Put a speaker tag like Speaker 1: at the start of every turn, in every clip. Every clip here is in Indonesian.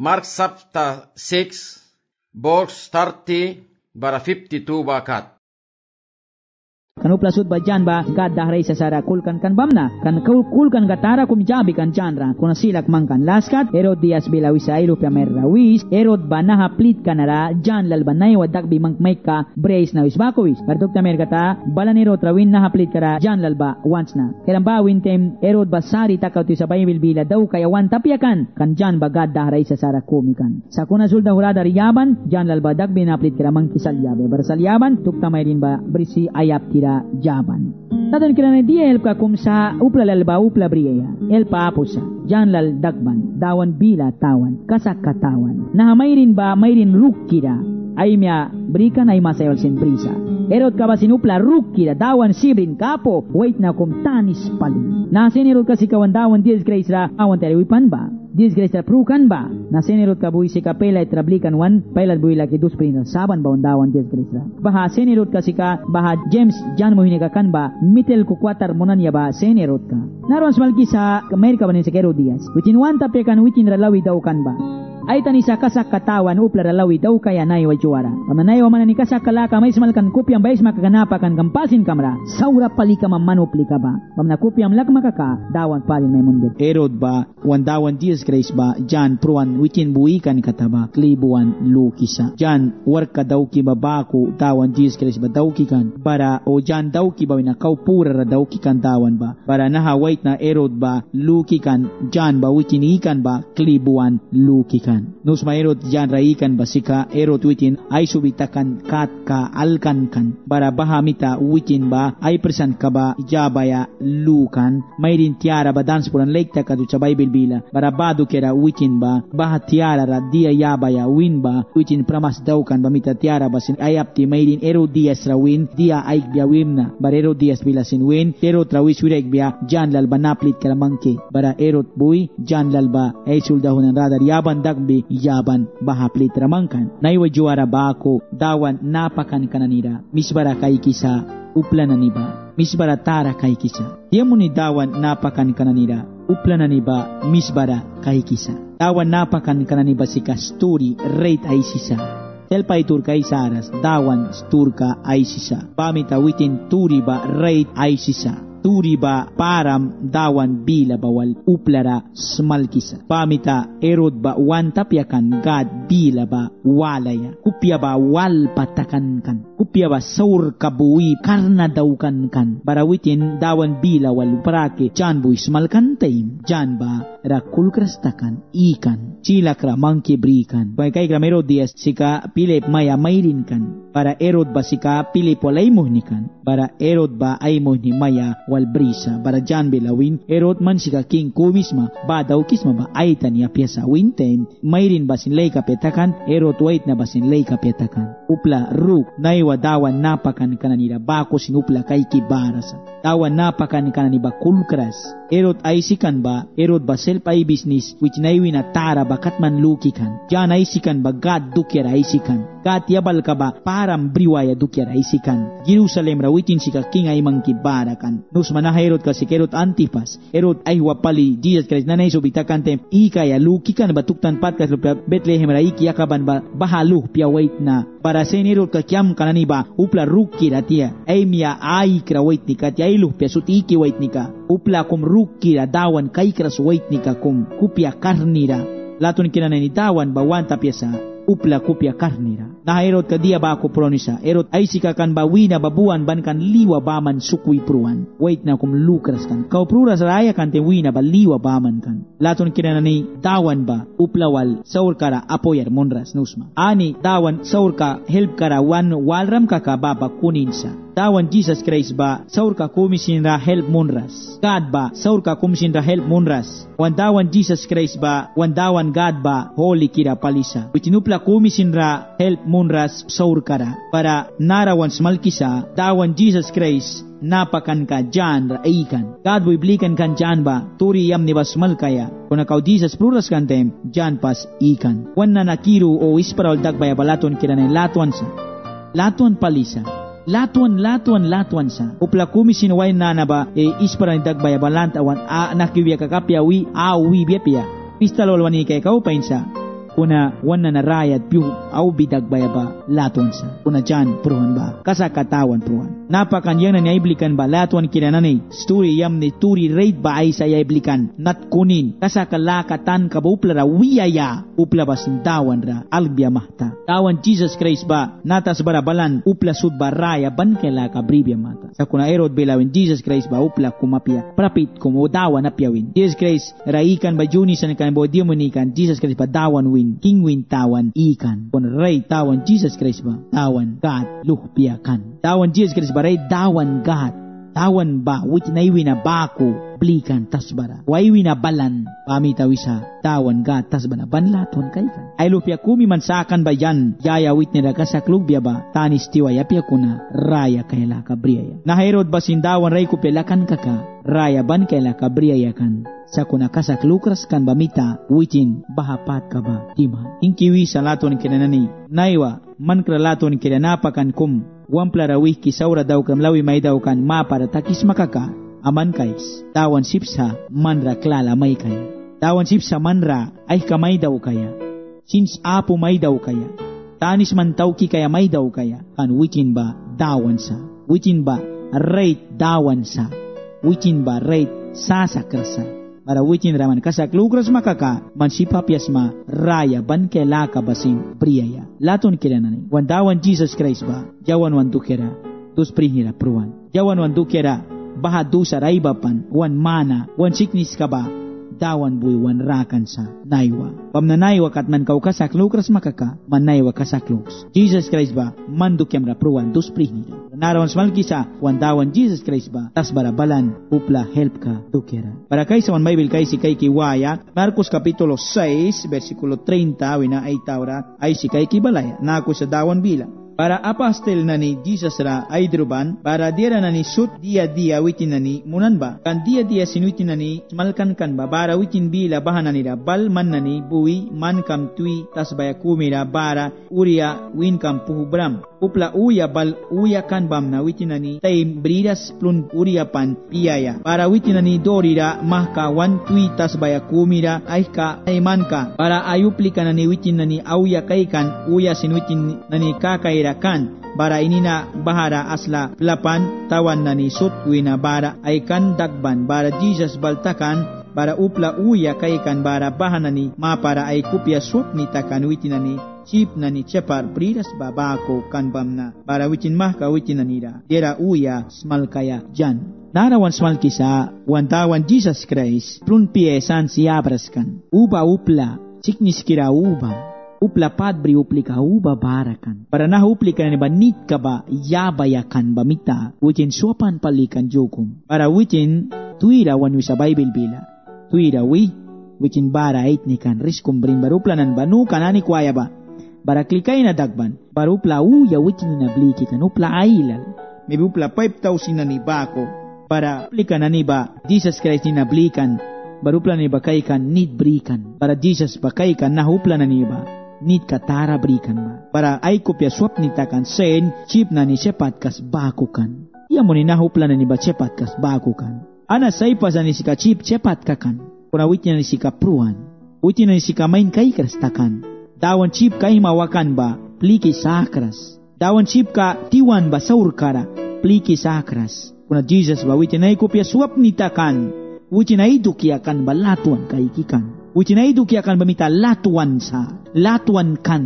Speaker 1: Mark chapter 6, verse 30, bara 52 bakat.
Speaker 2: Kanu plasud ba jan ba gad dahray sa sara kulkan kan bamna kan kulkan gatara kumjabi kan janra kuna silak mangkan laskat Herod Dias bilawi sa ilo piamerra wis Herod ba nahaplit kanara jan lalbanay wadak bimang maika brace na wisbakowis kartuk tamer kata balan Herod rawin nahaplit kara jan lalba once na kelam ba wintem Herod ba sari takaw ti sa Bible bila daw kayawan tapyakan kan jan ba gad dahray sa sara kumikan sa kuna sulda hurada riyaban jan lalba dak binaplit kara mangkisalyabe barsalyaban tuk tamay din ba brisi ayap tira jaban. Tatan kira na dia help ka kum sa upla lalba upla briya. Elpa apusa. Jan lal dagban. Dawan bila tawan. Kasak katawan. Nah mayrin ba mayrin rukkira. Ay miya berikan ay masayol sin brisa. Erod ka ba sinupla rukkira. Dawan sibrin kapo. Wait na kum tanis pali. Nasin erod kasi kawan dawan dies grace ra. Awan teriwipan ba? Dies grace ra prukan ba? Nasin erod ka buhi si kapela itrablikan wan. Pailat buhi laki dus printa. Saban ba dawan dies grace ra. Baha senirod kasi ka. Baha James Jan mo hinikakan ba. Mitel kukwatar monan ya ba senirod ka. Naroon smalki sa Amerika ba ni si Herodias. Witin wan tapyakan witin ralawi daw kan ba. Ay tani sa kasak katawan upla ralawi daw kaya na iwa juara. Pamanay wa manani kasak kalaka may smalkan kupyang bayis makaganapakan kampasin kamra. Saura pali ka mamanupli ka ba. Pamna kupyang lak makaka dawan palin may mundet.
Speaker 3: Herod ba wan dawan dies grace ba Jan pruan witin buikan kataba klibuan lukisa. Jan warka daw ki babako dawan dies grace ba daw kikan para o Jan daw ki ba winakaw pura ra daw kikan dawan ba para nahawait na Herod ba lukikan Jan ba witin ikan ba klibuan lukikan. Nus Herod Jan raikan basika Herod witin ay subitakan kat ka alkan kan para bahamita witin ba ay present ka ba jabaya lukan mayrin tiara ba dans puran lekta kadu sa Bible bila para badu kera witin ba baha tiara ra dia yabaya win ba witin pramas daw kan bamita tiara basin ayap ti mayrin Herodias ra win dia ay biya wimna bara Herodias bila sin win Herod rawis wirek biya Jan lalba naplit kara mangke bara Herod buy Jan lalba ay suldahunan radar yaban dagbi yaban bahaplit ramangkan naiwa juara ba ako dawan napakan kananira misbara kay kisa upla na niba misbara tara kay kisa diya mo ni dawan napakan kananira upla na niba misbara kay kisa dawan napakan kananiba si kasturi rate ay sisa telpay turka ay saras dawan sturka ay sisa pamita witin turi ba rate ay sisa turi ba param dawan bila bawal uplara smalkisa pamita Herod ba wan tapyakan gad bila ba walaya kupya ba wal patakan kan kupya ba saur kabui karna daukan kan barawitin dawan bila wal prake Jan buy smalkan taim Jan ba rakul krastakan ikan cilakra mangki brikan kay kram Herodias sika Pilip maya mayrin kan para Herod ba sika Pilip walay mohnikan para Herod ba ay mohni maya wal brisa para Jan bilawin Herod man sika king kumisma ba daw kisma ba ay tanya piasa winten mayrin basin lay kapetakan Herod wait na basin lay kapetakan upla ruk naiwa dawan napakan kananira bako sinupla kay kibarasa dawan napakan kananiba kulkras Herod ay sikan ba Herod ba self ay business which naiwi na tara bakat man lukikan Jan ay sikan ba God dukyer ay sikan kat yabal ka ba param briwaya dukyer ay sikan Jerusalem rawitin sika king ay mangkibarakan nus mana Herod kasi Herod Antipas Herod ay wapali Jesus Christ nanay subitakan tem ikaya lukikan batuktan patkas lupya Bethlehem raiki yakaban ba bahaluh pia wait na para sen Herod kakyam kanani ba upla rukki ratia ay miya ay kra wait ni kat ay luh pia sutiki wait ni ka upla kum rukki ra dawan kay kras wait ni ka kum kupya karnira laton kinanay ni dawan bawan tapyasa upla kupya karnira na Herod kadia ba ako pronisa Herod ay sikakan bawina babuan ban kan liwa baman sukwi pruan wait na kum lukras kan kau pruras raya kan te wina ba liwa baman kan laton kinana ni dawan ba uplawal saur kara apoyar monras nusma ani dawan saur ka help kara wan walram ka baba kuninsa dawan Jesus Christ ba saur ka kumisin ra help monras God ba saur ka kumisin ra help monras wan dawan Jesus Christ ba wan dawan God ba holy kira palisa witinupla kumisin ra help monras saur kara para narawan smalkisa dawan Jesus Christ napakan ka Jan raikan God boy blikan kan Jan ba turi yam ni basmal kaya kuna kau Jesus pluras kan tem Jan pas ikan wan na nakiru o isparal dagbaya balaton kiranen latuan palisa latuan sa upla kumisin way na ba isparal dagbaya balant awan nakiwiya kakapya wi biya pia pistalol wani kay kau painsa kuna wana na rayat piu au bidag bayaba laton sa kuna jan pruhan ba kasakatawan pruhan napakan yang na naiblikan ba laton kinanani story yam ni turi rate ba ay sa yaiblikan nat kunin kasakalakatan ka ba uplara wiyaya upla basintawan ra albia mahta tawan Jesus Christ ba natas barabalan upla sud ba raya ban kela ka bribia mata sa kuna erod belawin Jesus Christ ba upla kumapia prapit kumodawan na piawin Jesus Christ raikan ba juni sa kan bo dimunikan Jesus Christ ba dawan win king win tawan ikan kun ray tawan Jesus Christ ba tawan God luhpia kan tawan Jesus Christ ba ray dawan God tawan ba which naiwi na bako blikan tasbara waiwi na balan pamita wisa tawan God tasbara banlaton kay kan ay luhpia kumi man sakan ba yan yaya wit ni rakasaklug biya ba tanis tiwa yapia kuna raya kayla kabriya na Herod ba sindawan ray kupelakan kaka raya ban kayla kabriya kan sa kuna kasak lukras kan bamita witin bahapat ka ba timan inkiwi sa laton kinanani naiwa man kralaton kinanapakan kum wampla rawih kisaura daw kam lawi may daw kan ma para takis makaka aman kais tawan sipsa manra klala may kaya tawan sipsa manra ay kamay daw kaya since apo may daw kaya tanis man tawki kaya may daw kaya kan witin ba dawan sa witin ba rate dawan sa witin ba rate sasakrasa para witin raman kasak lugras makaka man sipapiasma raya ban kela ka basin priyaya laton kiranani wandawan Jesus Christ ba jawan wan dukera dus prihira pruan jawan wan dukera baha dusa raibapan wan mana wan siknis ka ba dawan buy wan rakan sa naiwa pamnanaiwa kat man kau kasak lugras makaka man naiwa kasak lugs Jesus Christ ba man dukyam ra pruan dus prihira narawan smal kisa wandawan Jesus Christ ba tas barabalan upla help ka dukera para kay sa Bible kay si kay kiwaya Marcos kapitulo 6 versikulo 30 wina ay tawra ay si kay kibalaya nako sa dawan bila para apastel na ni Jesus ra ay druban para dira na ni sut dia witin na ni munan ba kan dia sinuitin na ni malkan kan ba bara witin bila bahanan nila bal man na ni buwi man kam tui tas baya kumira bara uria win kam puhubram upla uya bal uya kan bam na witin na ni tay bridas plun uria pan piyaya para witin na ni dorira mahka wan tui tas baya kumira ay ka ay man ka para ayuplika na ni witin na ni auya kay kan uya sinuitin na ni kakaira kan bara ini na bahara asla lapan tawan na ni sut wina bara ay kan dagban bara Jesus baltakan bara upla uya kay kan bara bahana ni mapara ay kupya sut ni takan witin na ni chip na ni chepar priras babako kan bamna bara witin mahka witin na nira dera uya smal kaya jan narawan smal kisa wantawan Jesus Christ plun piesan siabras kan uba upla siknis kira uba upla padbri uplika uba barakan para na uplika na banit ka ba yabayakan bamita witin suapan palikan jokum para witin tuira wanu sa Bible bila tuira witin bara itnikan riskum brin baruplanan banu kanani kwaya ba bara klikay na dagban barupla uya witin na bliki kan upla ailal maybe upla 5,000 na ni bako para aplika na ni ba Jesus Christ na blikan barupla ni ba kay kan need brikan para Jesus ba kay kan nahupla na ni ba nit katara berikan ba para ay kopya swap nitakan sen chip na ni sepat kas bakukan iya mo ni nahupla na ni ba sepat kas bakukan ana saipa sa ni sika chip sepat kakan kuna witnya ni sika pruan witnya ni sika main kay krastakan dawan chip kay mawakan ba pliki sakras dawan chip ka tiwan ba saurkara pliki sakras kuna Jesus ba witnya ay kopya swap nitakan witnya ay dukiakan ba latuan kay kikan wicin ay duki akan bamita latuan kan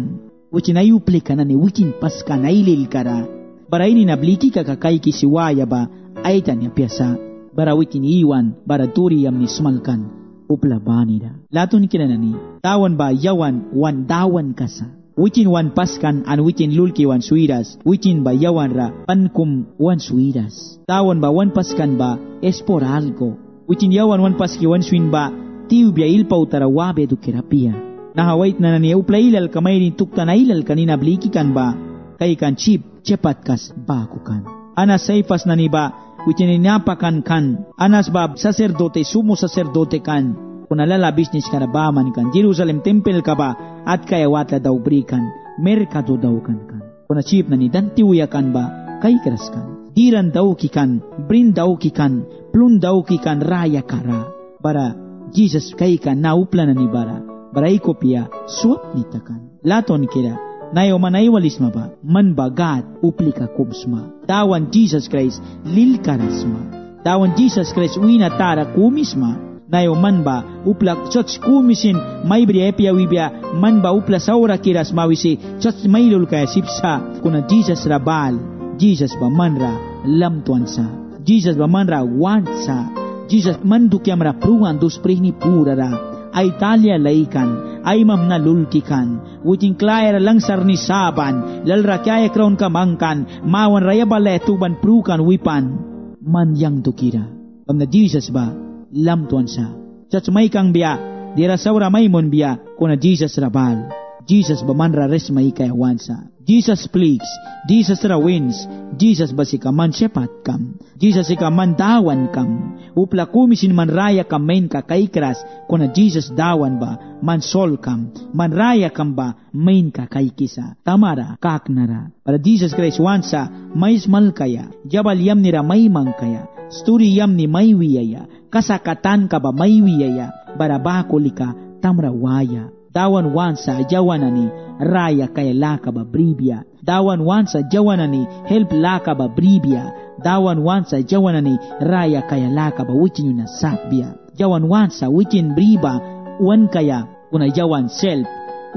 Speaker 3: wicin ay uplika na ni wicin paska na ilil kara bara ini nabliki kakakay kisiwaya ba ay tanya piasa bara wicin iwan bara turi yam ni sumalkan upla banida latun kina na ni tawan ba yawan wan dawan kasa wicin wan paskan an wicin lulki wan suiras wicin ba yawan ra pankum wan suiras tawan ba wan paskan ba esporalgo wicin yawan wan paski wan suin ba tiu biya ilpaw tarawabe do kerapia nahawait na nani upla ilal kamay ni tukta na ilal kanina bliki kan ba kay kan chip cepat kas baku kan anas saifas na ni ba wichininapakan kan anas ba sacerdote sumo sacerdote kan kunalala business ka na baman kan Jerusalem temple ka ba at kaya wata daw brikan merkado daw kan kuna chip na ni dantiuya kan ba kay keras kan diran daw kikan brin daw kikan plun daw kikan raya kara bara Jesus kay ka naupla na ni bara barai kopia suap nitakan. Laton kira, nayo manaywalis ba, man bagat uplika kubsma. Tawan Jesus Christ lilkarasma. Tawan Jesus Christ wina tara kumisma. Nayo man ba uplak church kumisin may briepia wibia man ba upla saura kiras mawisi church mailul kaya sipsa kuna Jesus rabal Jesus ba manra lamtuansa Jesus ba manra wansa Jesus manduk yamra pruan dos prihni purara ay talya laikan ay mamna lulkikan wuting klayer langsar ni saban lalra kaya kraun kamangkan mawan raya bale tuban prukan wipan man yang tukira pamna Jesus ba lam tuan sa. Church may kang biya, dira saura may mon biya, kuna Jesus rabal. Jesus bamanra res may kayawansa. Jesus pleaks, Jesus rawins, Jesus basika man shepat kam. Jesus ika man dawan kam. Upla kumisin man raya kam main ka kaikras, kuna Jesus dawan ba, man sol kam. Man raya kam ba, main ka kaikisa. Tamara, kaknara. Para Jesus Christ wansa, may smal kaya, jabal yam nira may mang kaya. Story yam ni may wiyaya, kasakatan ka ba may wiyaya, barabakolika tamrawaya. Dawan wansa jawanani, raya kaya laka ba bribia. Dawan wansa jawanani, help laka ba bribia. Dawan wansa jawanani, raya kaya laka ba witin yun na sakbia. Jawan wansa witin briba, wan kaya, kuna jawan self,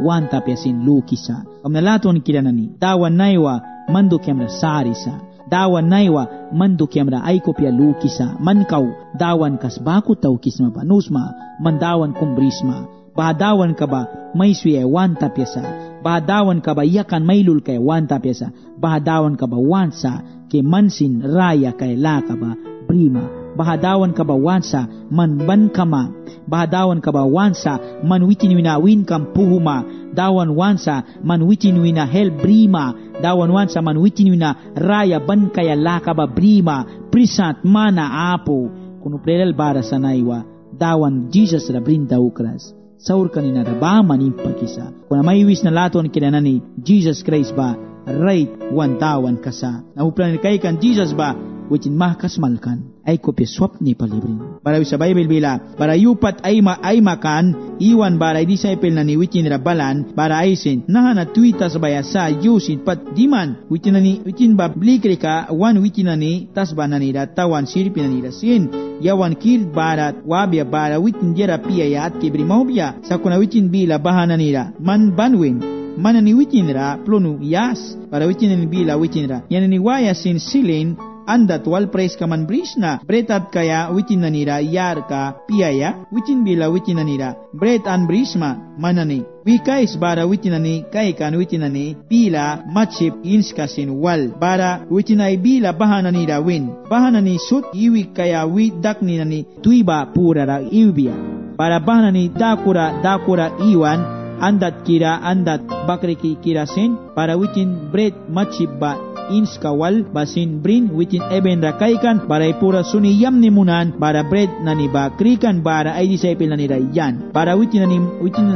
Speaker 3: wan tapyasin lukisa. Kamnalaton kiranani, dawan naiwa, mando kemra sarisa. Dawan naiwa manduk yamra ay kopya lukisa mankaw dawan kas baku taw kisma panusma mandawan kumbrisma bahadawan ka ba may suye wanta pyasa bahadawan ka ba yakan maylul kay wanta pyasa bahadawan ka ba wansa ke mansin raya kay laka ba prima bahadawan ka ba wansa man ban kama bahadawan ka ba wansa man witin winawin kam puhuma dawan wansa man witin wina hel brima dawan wansa man witin wina raya ban kaya laka ba brima prisat mana apo kuno prelal bara sanaiwa dawan Jesus ra brinda ukras saur kanina ra ba manimpakisa kuna may wis na laton kinanani Jesus Christ ba right wan dawan kasa napuplan kay kan Jesus ba witin mahkas malkan ay kopya swap ni palibrin. Para sa Bible bila, para yupat ay makan, iwan bara disciple na ni witin rabalan, para aysin, nahan at tuita sa baya sa yusin, pat diman, witin ba blikrika, wan witin na ni, tas ba na nila, tawan sirpi na nila sin, yawan kir barat, wabya bara, witin dira piyaya at kibrimobya, sa kuna witin bila, bahan na nila, man banwin, manani witin ra, plonu yas, para witin na ni bila, witin ra, yan ni waya sin silin, andat wal praise kaman brisna bretat kaya witin nanira yar ka piaya witin bila witin nanira bret an brisma manani wikais bara witin nani kay kan witin nani bila matchip inskasin wal bara witin ay bila bahana nira win bahana ni sut iwi kaya wi dakni nani tuiba purara iwbia para bahana ni dakura iwan andat kira andat bakriki kirasin para witin bret matchip ba inskawal basin brin witin eben rakaikan para ipura suniyam ni munan para bread na ni bakrikan para ay disciple na ni rayan para witin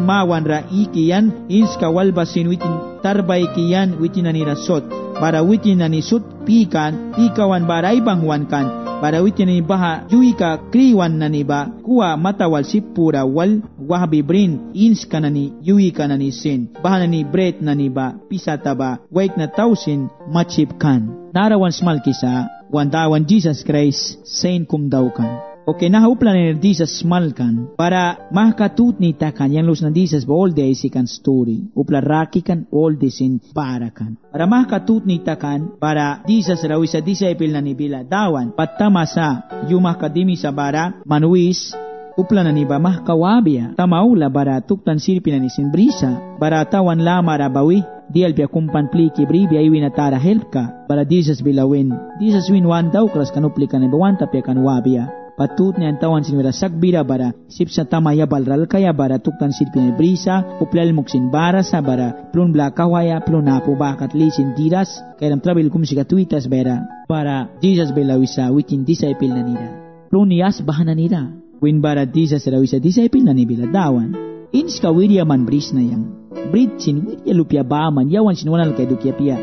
Speaker 3: mawan ra ikiyan inskawal basin witin tarbay kiyan witin na ni rasot para witin na ni sut pikawan para ibangwan kan para witin ni baha juika kriwan na ni ba kuwa matawal sipura wal wahabi brin inska na ni yuika na ni sin baha na ni bread na ni ba pisata ba wait na tausin machip kan narawan smal kisa wandawan Jesus Christ saint kumdaw kan okay nahauplan ni Jesus smal kan para mahkatut ni takan yang lus na Jesus ba all days ikan story upla raki kan all days in para kan para mahkatut ni takan para Jesus rawi sa disciple na ni bila dawan patama sa yumakadimi sa bara manuis upla na ni ba mahkawabia tamaula bara tuktan sirpi na ni sinbrisa bara tawan lama rabawi dial pia kumpan pliki bribi ay winatara help ka para Jesus bilawin Jesus win wan daw kras kanupli kan ibawan tapya kanwabia patut ni antawan sinwera sagbira bara sip sa tamaya balral kaya bara tuktan sirpin brisa uplal muksin bara sa bara plun blakawaya plun apo bakat lisin tiras kaya travel kum siga tuitas bara para Jesus bilawisa witin disciple na nila plun niyas bahana nila win bara Jesus rawisa disciple na nila dawan inska wirya man bris na yang britsin wirya lupya baman yawan sinwanal kay dukya pia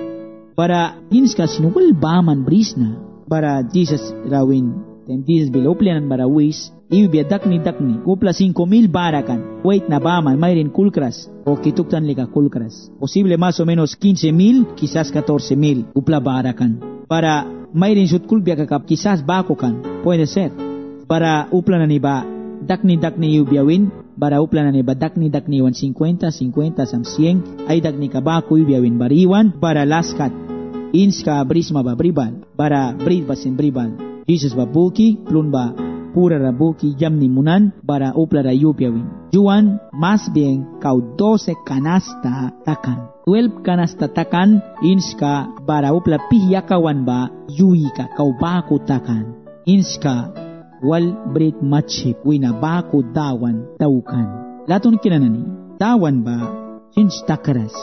Speaker 3: para inska sinwal baman bris na para Jesus rawin tem Jesus biloplenan bara wis Iwi dakni kupla 5,000 barakan. Wait na baman, mayroon kulkras. O kituktan lika kulkras. Posible más o menos 15,000, quizás 14,000. Kupla barakan. Para mayroon sut kulbya kakap, quizás bako kan. Puede ser. Para upla na niba, dakni iwi biawin. Para upla na niba, dakni 150, 50, 100. Ay dakni kabako iwi biawin bariwan. Para laskat. Inska brisma ba bribal. Para brid basin bribal. Jesus ba buki, plun ba pura rabuki jamni munan para upla rayupiawin. Juan más bien kau 12 canasta takan. 12 canasta takan inska para upla pihyakawan ba yuika kau baku takan. Inska wal brit machip wina baku dawan taukan. Latun kinanani dawan ba since takaras.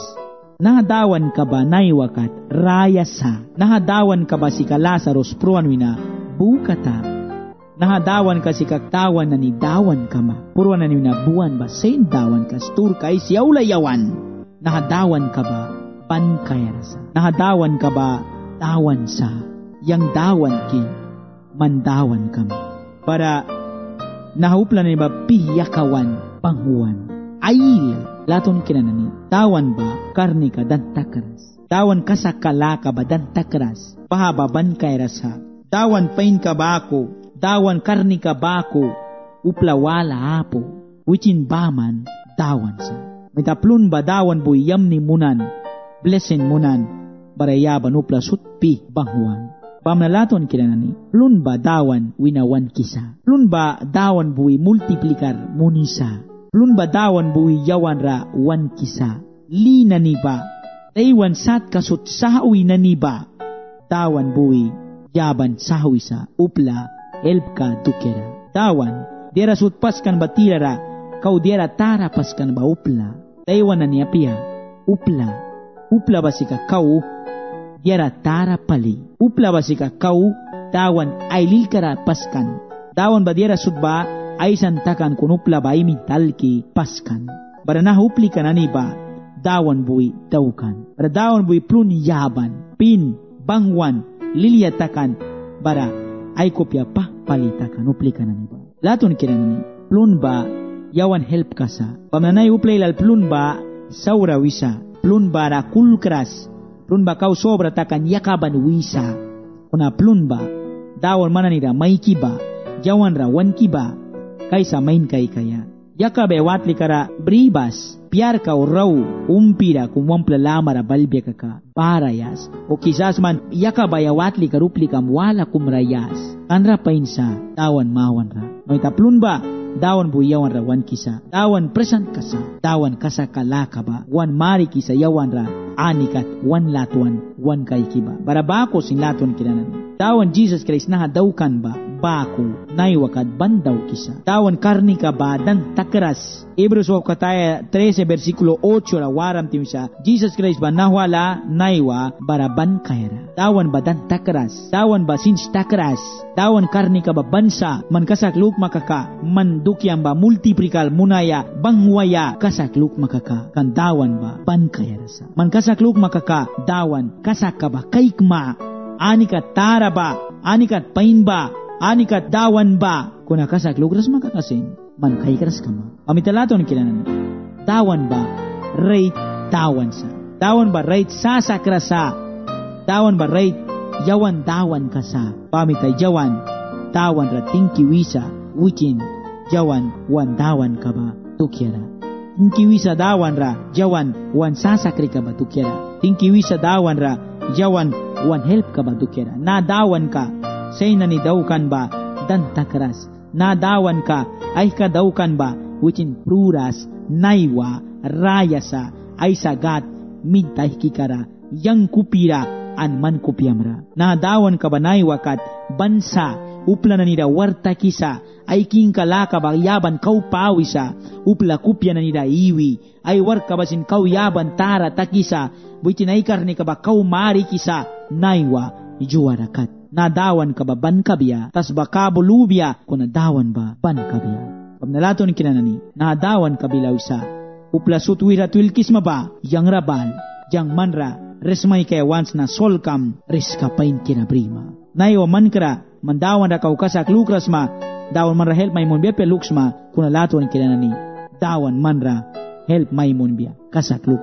Speaker 3: Nahadawan ka ba naiwakat rayasa. Nahadawan ka ba si Lazarus pruan wina bukata. Nahadawan ka si kaktawan na ni dawan ka ma. Puruan na ni nabuan ba sen dawan ka stur ka isyaulayawan. Nahadawan ka ba pankayarasa. Nahadawan ka ba dawan sa. Yang dawan ki mandawan ka ma. Para nahupla na ni ba piyakawan panghuan. Ayil laton kinanani. Dawan ba karni ka dan takaras. Dawan kasakala ka ba dan takaras. Pahababan kayrasa. Dawan pain ka ba ako. Dawan karni ka bako, upla wala apo, wicin baman, dawan sa. Mitaplun ba dawan boy yamni munan, blessing munan, barayaban upla sutpi banghuan. Pamnalaton kinanani, plun ba dawan winawan kisa, plun ba dawan boy multiplikar munisa, plun ba dawan boy yawan ra wan kisa, lina ni ba, taywan sat kasut sahawi na ni ba, dawan boy yaban sahawi sa upla, help ka tukera. Dawan, dera sutpaskan ba tirara, kau dera tara paskan ba upla. Taiwan na niya piya, upla. Upla ba si ka kau, dera tara pali. Upla ba si ka kau, dawan ay lilkara paskan. Dawan ba dera sutba, ay santakan kun upla ba ay mintalki paskan. Bara na upli ka na ni ba, dawan buwi daukan. Bara dawan buwi plun yaban, pin, bangwan, lilyatakan, bara ay kopya pa palitakan, uplikan na niba. Laton kinanani, plun ba, yawan help ka sa. Pamnanay uplay lal plun ba, saura wisa. Plun ba ra kulkras. Plun ba kau sobra takan yakaban wisa. Kuna plun ba, dawan mana nira may kiba, jawan ra wan kiba, kaysa main kay kaya. Yakabe watli kara bribas, piar ka raw, umpira kumwampla lamara balbya kaka, parayas, o kisas man yakabaya watli karupli kam wala kumrayas, kanra painsa, dawan mawan ra. May taplun ba, dawan buyawan ra wan kisa, dawan present kasa, dawan kasa kalaka ba, wan mari kisa yawan ra, anikat wan latuan, wan kay kiba. Barabako sin latuan kinanan. Dawan Jesus Christ nahadawkan ba, bako, naiwakat bandaw kisa. Dawan karni ka ba, dan takras. Hebrews kataya 13 versikulo 8 la waram timsa. Jesus Christ ba nahwala, naiwa, baraban kayra. Dawan ba dan takras. Dawan ba since takras. Dawan karni ka ba bansa, man kasakluk makaka, man dukyang ba multiplikal munaya, bangwaya, kasakluk makaka. Kan dawan ba, ban kayra sa. Man kasakluk makaka, dawan, kasaka ba, kaikma, anikat tara ba, anikat pain ba, anikat dawan ba, kuna kasakluk ras makakasin, man kaikras ka ma. Amitalaton kinanan, dawan ba, rate dawan sa. Dawan ba, rate sasakrasa. Dawan ba, rate yawan dawan kasa. Pamitay jawan, dawan rating kiwisa, wikin, jawan, wan dawan ka ba, tukyara. Tingkiwisa dawan ra, jawan, wan sasakri ka ba, tukyara. Tingkiwisa dawan ra, jawan, wan help ka ba, tukyara. Nadawan ka, say na ni daukan ba, dan takras. Nadawan ka, ay kadaukan ba, wikin pruras, naiwa, rayasa, ay sagat, mintay kikara, yang kupira, an man kupyamra. Nadawan ka ba naiwakat, bansa, upla na nida warta kisa, ay king kalaka ba yaban kau pawisa, upla kupya na nida iwi, ay war ka basin kau yaban tara takisa, buitin ay karni ka ba kau mari kisa, naiwa, juwarakat. Nadawan ka ba ban kabya, tas baka bulubya, kung nadawan ba ban kabya. Pamnalaton kinanani, nadawan kabilaw isa, upla sutwira twilkis maba, yang rabal, yang manra, resmay kaya once na solkam, reskapain kinabrima. Naiwa man kara, mandawan ra kau kasak lukras ma, dawan man ra help maimun biya pe luks ma, kuna latuan kilanani, dawan man ra help maimun biya, kasak luk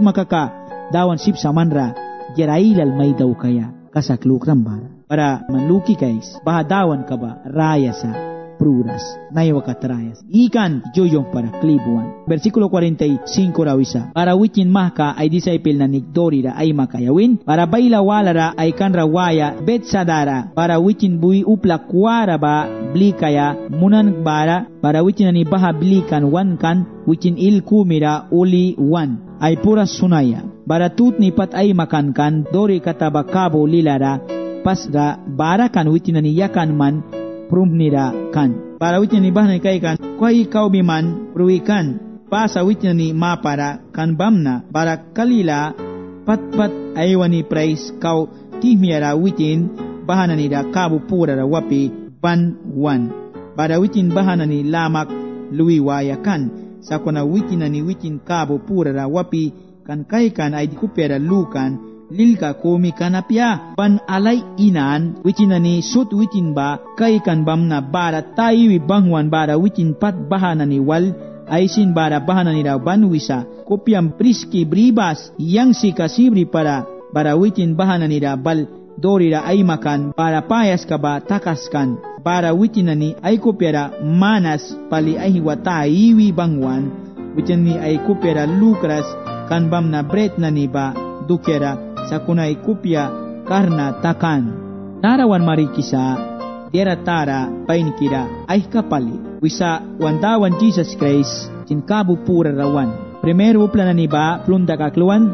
Speaker 3: makaka, dawan sip sa man ra, jerailal may daw kaya, kasak luk rambara. Para manluki guys, bahadawan ka ba, raya sa pruras, naiwakat rayas. Ikan joyong para klibuan. Versikulo 45 raw isa. Para wikin mahka ay disciple na nigdori ra ay makayawin. Para baila wala ra ay kan rawaya betsadara. Para wikin bui uplak wara ba blikaya munan bara. Para wikin ani baha blikan wan kan wikin ilkumira uli wan. Ay puras sunaya. Para tut ni pat ay makankan dori katabakabo lilara. Pasra bara kan witin ni yakan man prumnira kan para witin ni bahna kay kan koi kau biman pruikan pasa witin ni mapara kan bamna bara kalila patpat aywani price kau timiara witin bahana ni da kabu pura ra wapi ban wan bara witin bahana ni lamak luiwaya kan sakona witin ni witin kabu pura ra wapi kan kay kan ay dikupera lukan lilka komi kanapya pan alay inan witinani sut witin ba kay kan bamna bara tayo bangwan bara witin pat bahana ni wal aisin bara bahana ni raw banwisa kopyam priski bribas yang si kasibri para bara witin bahana ni raw bal dori ra ay makan para payas ka ba takaskan bara witinani ay kopyara manas pali ay hiwata iwi bangwan witinani ay kopyara lukras kan bamna bret na ni ba dukera sa kunay kupya karna takan. Narawan marikisa, dera tara painkira ay kapali. Wisa wandawan Jesus Christ, cinkabu pura rawan. Primero uplan ni ba plunda kakluan,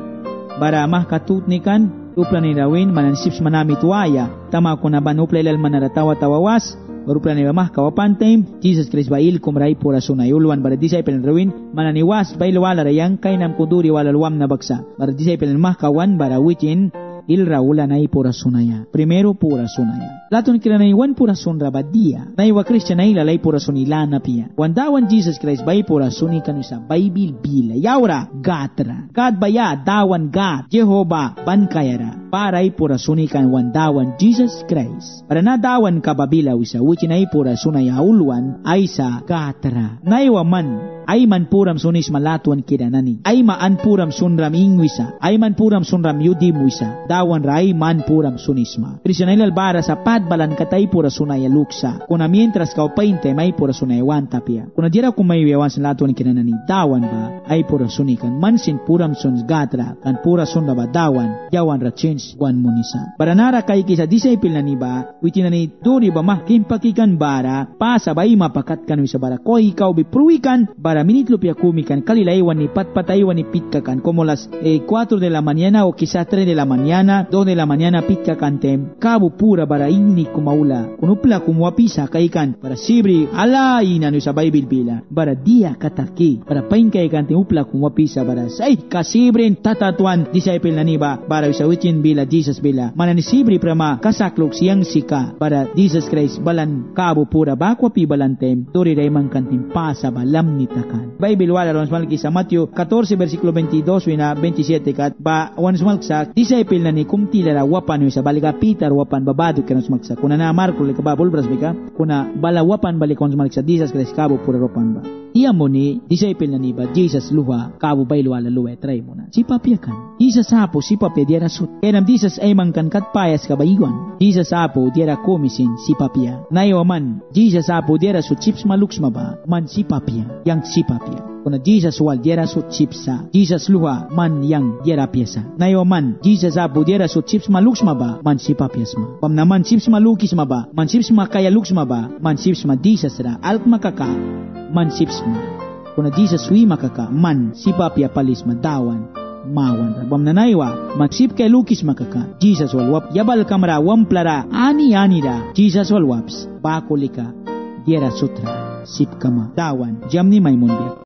Speaker 3: bara mahkatutnikan, uplan ni rawin manansips manami tuaya. Tama ko na ban uplailal manaratawa-tawawas, uruplan ni ba mahkawapantem, Jesus Christ ba ilkum ray pura sunay. Uluan bara disciple ni rawin, mananiwas bailwala rayang kainam kuduri walalwam na baksa. Bara disciple ni mahkawan bara witin ilra ula na pura sunaya. Primero pura sunaya. Laton kila na iwan pura sunra badia. Na iwa Christian na ilalay pura sunilana pia. Wandawan Jesus Christ bay pura suni kanusa Bible bila. Yaura gatra. God baya dawan God. Jehovah bankayara. Paray pura suni kan wandawan Jesus Christ. Para na dawan kababila wisa. Wichi na pura sunaya uluan ay sa gatra. Na iwa man. Ay man puram sunis malatuan kidanani. Ay maan puram sunram ingwisa. Ay man puram sunram yudimwisa. Dawan ray man puram sunisma. Kristiyanay bara sa padbalan katay pura sunaya luksa. Kuna mientras ka painte may pura sunaya wan tapia. Kuna dira kumayuyawan sa latuan kidanani. Dawan ba ay pura sunikan. Mansin puram suns gatra. Kan pura sunra ba dawan. Yawan ra chins wan munisa. Baranara kay kisa disciple na ni ba. Witinani duri ba mahkimpakikan bara. Pasa ba mapakat kan wisa bara. Ko ikaw bipruikan bara minitlo pia kumikan kalilaywan ni patpataywan ni pitkakan como las 4 de la mañana o quizás 3 de la mañana 2 de la mañana pitkakan tem kabo pura bara inni kumaula kunupla kumwapisa kaikan para sibri ala inanu sa Bible bila bara dia kataki para pain kaikan tem upla kumwapisa bara say kasibrin tatatuan disciple na niba bara sa witin bila Jesus bila manani sibri prama kasaklok siyang sika bara Jesus Christ balan kabo pura bakwa pi balantem dori raymang kantim pasa balam nita Bible wala ron smalki sa Matthew 14 versikulo 22 wina 27 kat ba wan smalksa disciple na ni kumtila ra wapan sa baliga Peter wapan babado kenos smalksa kuna na Marko le kababol bras bika kuna bala wapan balikon smalksa Jesus Christ kabo pura ropan ba iya mo ni disciple na ni ba Jesus luha kabo Bible wala luwe try mo na si papia kan Jesus apo si papia dia rasut enam Jesus ay mangkan kat payas ka bayuan Jesus apo dia ra komisin si papia nayo man Jesus apo dia rasut chips maluks maba man si papia yang si papia kuna Jesus wal dia rasut chipsa Jesus luha man yang dia ra piasa nayo man Jesus apo dia rasut chips maluks maba man si papias ma pam naman chips malukis maba man chips makaya luks maba man chips ma Jesus ra alk makaka man chips ma kuna Jesus wi makaka man si papia palis madawan mawan rabam nanaywa magsip kay lukis makaka Jesus walwap yabal kamera wamplara ani da Jesus walwaps bakolika diera sutra sip kama dawan jam ni Maimun biak